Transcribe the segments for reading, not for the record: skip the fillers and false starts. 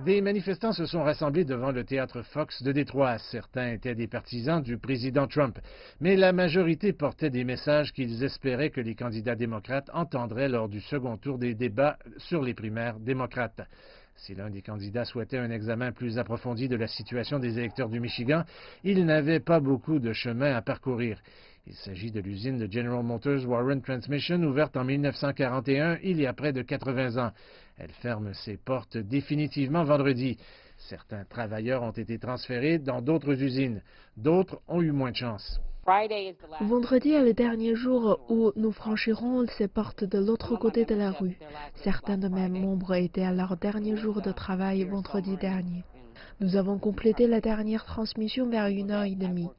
Des manifestants se sont rassemblés devant le théâtre Fox de Détroit. Certains étaient des partisans du président Trump, mais la majorité portait des messages qu'ils espéraient que les candidats démocrates entendraient lors du second tour des débats sur les primaires démocrates. Si l'un des candidats souhaitait un examen plus approfondi de la situation des électeurs du Michigan, il n'avait pas beaucoup de chemin à parcourir. Il s'agit de l'usine de General Motors Warren Transmission, ouverte en 1941, il y a près de 80 ans. Elle ferme ses portes définitivement vendredi. Certains travailleurs ont été transférés dans d'autres usines. D'autres ont eu moins de chance. Vendredi est le dernier jour où nous franchirons ces portes de l'autre côté de la rue. Certains de mes membres étaient à leur dernier jour de travail vendredi dernier. Nous avons complété la dernière transmission vers 1h30.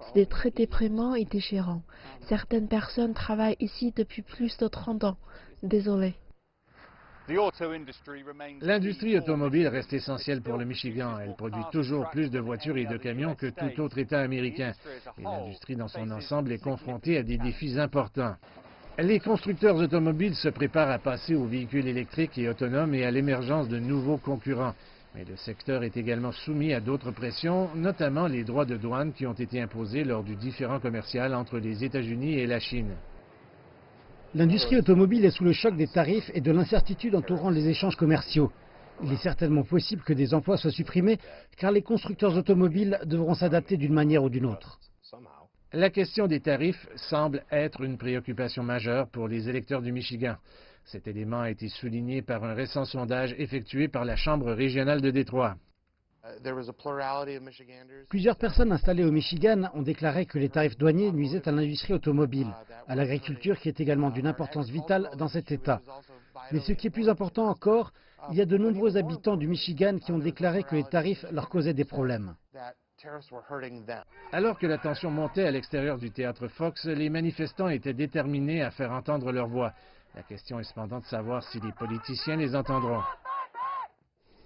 C'était très déprimant et déchirant. Certaines personnes travaillent ici depuis plus de 30 ans. Désolé. L'industrie automobile reste essentielle pour le Michigan. Elle produit toujours plus de voitures et de camions que tout autre État américain. Et l'industrie dans son ensemble est confrontée à des défis importants. Les constructeurs automobiles se préparent à passer aux véhicules électriques et autonomes et à l'émergence de nouveaux concurrents. Mais le secteur est également soumis à d'autres pressions, notamment les droits de douane qui ont été imposés lors du différend commercial entre les États-Unis et la Chine. L'industrie automobile est sous le choc des tarifs et de l'incertitude entourant les échanges commerciaux. Il est certainement possible que des emplois soient supprimés car les constructeurs automobiles devront s'adapter d'une manière ou d'une autre. La question des tarifs semble être une préoccupation majeure pour les électeurs du Michigan. Cet élément a été souligné par un récent sondage effectué par la Chambre régionale de Détroit. Plusieurs personnes installées au Michigan ont déclaré que les tarifs douaniers nuisaient à l'industrie automobile, à l'agriculture qui est également d'une importance vitale dans cet État. Mais ce qui est plus important encore, il y a de nombreux habitants du Michigan qui ont déclaré que les tarifs leur causaient des problèmes. Alors que la tension montait à l'extérieur du théâtre Fox, les manifestants étaient déterminés à faire entendre leur voix. La question est cependant de savoir si les politiciens les entendront.